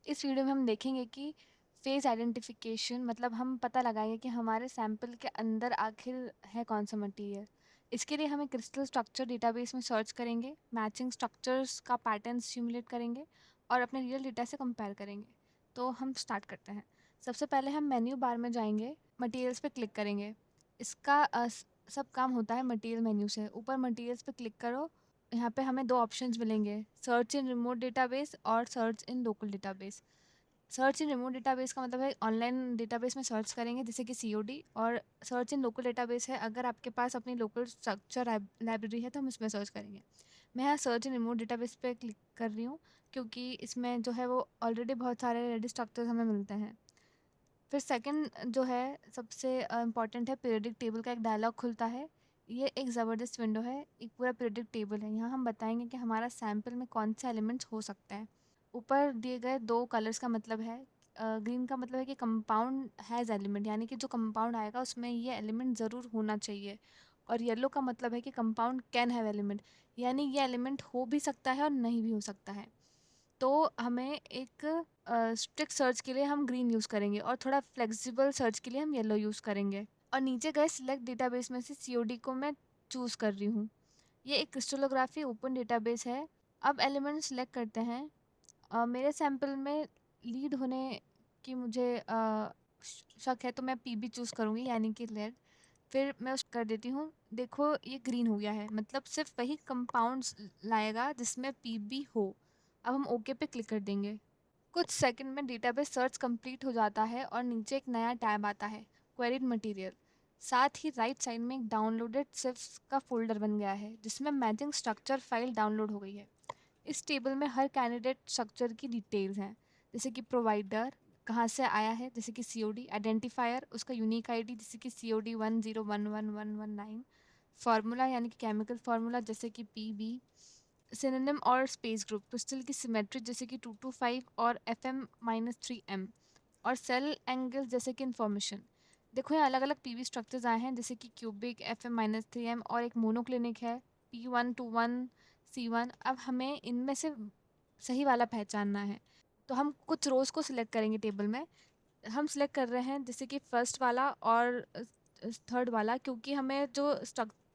इस वीडियो में हम देखेंगे कि फेज़ आइडेंटिफिकेशन मतलब हम पता लगाएंगे कि हमारे सैंपल के अंदर आखिर है कौन सा मटेरियल। इसके लिए हमें क्रिस्टल स्ट्रक्चर डेटाबेस में सर्च करेंगे, मैचिंग स्ट्रक्चर्स का पैटर्न सिमुलेट करेंगे और अपने रियल डेटा से कंपेयर करेंगे। तो हम स्टार्ट करते हैं। सबसे पहले हम मेन्यू बार में जाएंगे, मटेरियल्स पे क्लिक करेंगे। इसका सब काम होता है मटेरियल मेन्यू से। ऊपर मटेरियल्स पे क्लिक करो। यहाँ पे हमें दो ऑप्शंस मिलेंगे, सर्च इन रिमोट डेटाबेस और search in local database. Search in remote database का मतलब है ऑनलाइन डेटाबेस में सर्च करेंगे जैसे कि सीओडी, और सर्च इन लोकल डेटाबेस है अगर आपके पास अपनी लोकल स्ट्रक्चर लाइब्रेरी है तो हम इसमें सर्च करेंगे। मैं यहाँ सर्च इन रिमोट डेटाबेस पे क्लिक कर रही हूँ क्योंकि इसमें जो है वो ऑलरेडी बहुत सारे रेडी स्ट्रक्चर्स हमें मिलते हैं। फिर सेकंड जो है सबसे इम्पॉर्टेंट है, पीरियडिक टेबल का एक डायलॉग खुलता है। ये एक ज़बरदस्त विंडो है, एक पूरा पीरियडिक टेबल है। यहाँ हम बताएंगे कि हमारा सैंपल में कौन से एलिमेंट्स हो सकते हैं। ऊपर दिए गए दो कलर्स का मतलब है, ग्रीन का मतलब है कि कंपाउंड हैज़ एलिमेंट, यानी कि जो कंपाउंड आएगा उसमें ये एलिमेंट ज़रूर होना चाहिए। और येलो का मतलब है कि कंपाउंड कैन हैव एलिमेंट, यानी ये एलिमेंट हो भी सकता है और नहीं भी हो सकता है। तो हमें एक स्ट्रिक्ट सर्च के लिए हम ग्रीन यूज़ करेंगे और थोड़ा फ्लेक्सिबल सर्च के लिए हम येलो यूज़ करेंगे। और नीचे गए सिलेक्ट डेटाबेस में से सीओडी को मैं चूज़ कर रही हूँ। ये एक क्रिस्टलोग्राफी ओपन डेटाबेस है। अब एलिमेंट सेलेक्ट करते हैं। मेरे सैंपल में लीड होने की मुझे शक है तो मैं पीबी चूज़ करूँगी, यानी कि लेड। फिर मैं उस कर देती हूँ। देखो ये ग्रीन हो गया है, मतलब सिर्फ वही कंपाउंड्स लाएगा जिसमें पीबी हो। अब हम ओके पे क्लिक कर देंगे। कुछ सेकंड में डेटाबेस सर्च कंप्लीट हो जाता है और नीचे एक नया टैब आता है, क्वेरीड मटेरियल। साथ ही राइट साइड में एक डाउनलोडेड सिर्फ का फोल्डर बन गया है जिसमें मैचिंग स्ट्रक्चर फाइल डाउनलोड हो गई है। इस टेबल में हर कैंडिडेट स्ट्रक्चर की डिटेल्स हैं, जैसे कि प्रोवाइडर कहाँ से आया है जैसे कि सीओडी, आइडेंटिफायर उसका यूनिक आईडी जैसे कि सीओडी 10111119, फार्मूला यानी कि केमिकल फार्मूला जैसे कि पीबी, सिनोनिम और स्पेस ग्रुप क्रिस्टल की सिमेट्री जैसे कि 225 और FM-3M, और सेल एंगल जैसे कि इन्फॉर्मेशन। देखो यहाँ अलग अलग पीवी स्ट्रक्चर्स आए हैं जैसे कि क्यूबिक, FM-3M, और एक मोनोक्लिनिक है P121C1। अब हमें इनमें से सही वाला पहचानना है, तो हम कुछ रोज़ को सिलेक्ट करेंगे टेबल में। हम सिलेक्ट कर रहे हैं जैसे कि फर्स्ट वाला और थर्ड वाला, क्योंकि हमें जो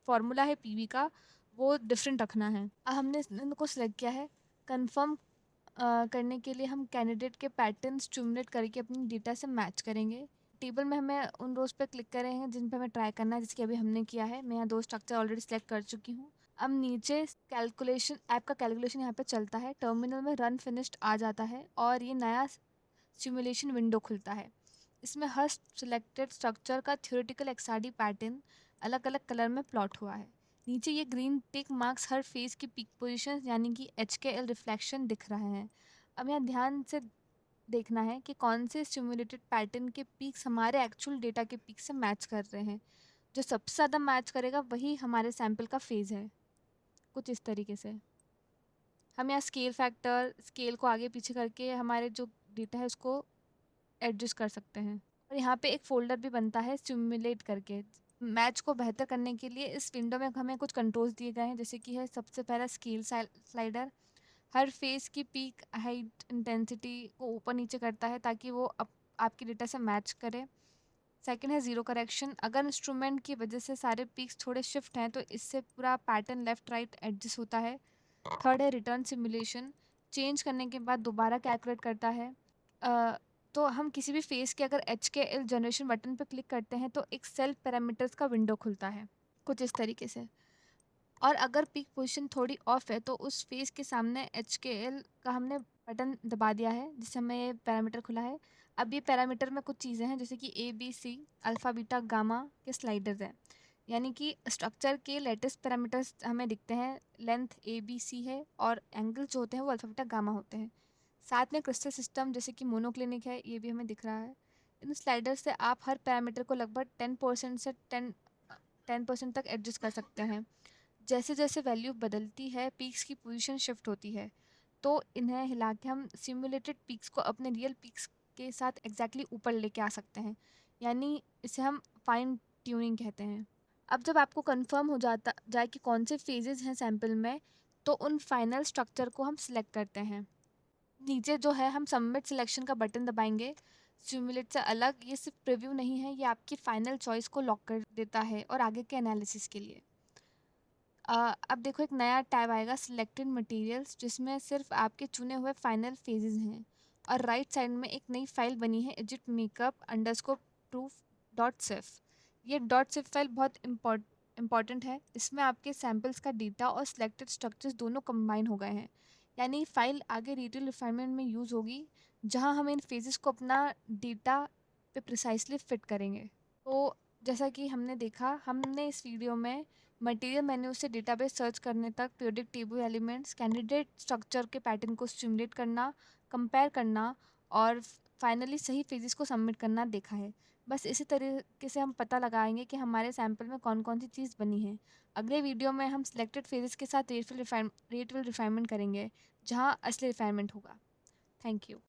फॉर्मूला है पीवी का वो डिफरेंट रखना है। अब हमने इनको सिलेक्ट किया है। कंफर्म करने के लिए हम कैंडिडेट के पैटर्न स्टिमुलेट करके अपनी डेटा से मैच करेंगे। टेबल में हमें उन रोज पे क्लिक कर रहे हैं जिन पे हमें ट्राई करना है, जैसे कि अभी हमने किया है। मैं यहाँ दो स्ट्रक्चर ऑलरेडी सिलेक्ट कर चुकी हूँ। अब नीचे कैलकुलेशन, ऐप का कैलकुलेशन यहाँ पे चलता है। टर्मिनल में रन फिनिश्ड आ जाता है और ये नया सिमुलेशन विंडो खुलता है। इसमें हर सिलेक्टेड स्ट्रक्चर का थ्योरेटिकल एक्सआरडी पैटर्न अलग अलग कलर में प्लॉट हुआ है। नीचे ये ग्रीन टिक मार्क्स हर फेज की पीक पोजीशन यानी कि HKL रिफ्लेक्शन दिख रहे हैं। अब यहाँ ध्यान से देखना है कि कौन से सिमुलेटेड पैटर्न के पीक्स हमारे एक्चुअल डेटा के पीक से मैच कर रहे हैं। जो सबसे ज़्यादा मैच करेगा वही हमारे सैंपल का फेज़ है। कुछ इस तरीके से हम यहाँ स्केल फैक्टर, स्केल को आगे पीछे करके हमारे जो डेटा है उसको एडजस्ट कर सकते हैं। और यहाँ पे एक फ़ोल्डर भी बनता है सिमुलेट करके। मैच को बेहतर करने के लिए इस विंडो में हमें कुछ कंट्रोल्स दिए गए हैं, जैसे कि है सबसे पहला स्केल स्लाइडर। हर फेस की पीक हाइट इंटेंसिटी को ऊपर नीचे करता है ताकि वो आपके डेटा से मैच करे। सेकंड है ज़ीरो करेक्शन। अगर इंस्ट्रूमेंट की वजह से सारे पीक्स थोड़े शिफ्ट हैं तो इससे पूरा पैटर्न लेफ़्ट राइट एडजस्ट होता है। थर्ड है रिटर्न सिमुलेशन। चेंज करने के बाद दोबारा कैलकुलेट करता है। अ, तो हम किसी भी फेस के अगर HKL जनरेशन बटन पर क्लिक करते हैं तो एक सेल पैरामीटर्स का विंडो खुलता है, कुछ इस तरीके से। और अगर पीक पोजीशन थोड़ी ऑफ है तो उस फेस के सामने HKL का हमने बटन दबा दिया है जिससे हमें ये पैरामीटर खुला है। अब ये पैरामीटर में कुछ चीज़ें हैं जैसे कि ABC, अल्फ़ा बीटा गामा के स्लाइडर्स हैं, यानी कि स्ट्रक्चर के लेटेस्ट पैरामीटर्स हमें दिखते हैं। लेंथ ABC है और एंगल जो होते हैं वो अल्फ़ा बीटा गामा होते हैं। साथ में क्रिस्टल सिस्टम जैसे कि मोनोक्लिनिक है, ये भी हमें दिख रहा है। इन स्लाइडर से आप हर पैरामीटर को लगभग 10% से 10% तक एडजस्ट कर सकते हैं। जैसे जैसे वैल्यू बदलती है पीक्स की पोजीशन शिफ्ट होती है, तो इन्हें हिला के हम सिमुलेटेड पीक्स को अपने रियल पीक्स के साथ एग्जैक्टली ऊपर लेके आ सकते हैं, यानी इसे हम फाइन ट्यूनिंग कहते हैं। अब जब आपको कंफर्म हो जाता जाए कि कौन से फेजेस हैं सैंपल में, तो उन फाइनल स्ट्रक्चर को हम सिलेक्ट करते हैं। नीचे जो है हम सबमिट सिलेक्शन का बटन दबाएंगे। सिमुलेट से अलग ये सिर्फ प्रीव्यू नहीं है, ये आपकी फाइनल चॉइस को लॉक कर देता है और आगे के एनालिसिस के लिए। अब देखो एक नया टैब आएगा सिलेक्टेड मटेरियल्स, जिसमें सिर्फ आपके चुने हुए फाइनल फेजेस हैं। और राइट साइड में एक नई फाइल बनी है agit makeup underscore proof dot सिफ। ये डॉट सिफ फाइल बहुत इम्पॉर्टेंट है। इसमें आपके सैम्पल्स का डेटा और सिलेक्टेड स्ट्रक्चर्स दोनों कंबाइन हो गए हैं। यानी फाइल आगे डिटेल रिफाइनमेंट में यूज़ होगी, जहाँ हम इन फेजेस को अपना डेटा पे प्रिसाइसली फिट करेंगे। तो जैसा कि हमने देखा, हमने इस वीडियो में मटेरियल मेन्यू से डेटाबेस सर्च करने तक, periodic table elements, candidate structure के पैटर्न को सिमुलेट करना, कंपेयर करना और फाइनली सही फेजेस को सबमिट करना देखा है। बस इसी तरीके से हम पता लगाएंगे कि हमारे सैंपल में कौन कौन सी चीज़ बनी है। अगले वीडियो में हम सिलेक्टेड फेजेस के साथ रेट विल रिफाइनमेंट करेंगे, जहाँ असली रिफाइनमेंट होगा। Thank you.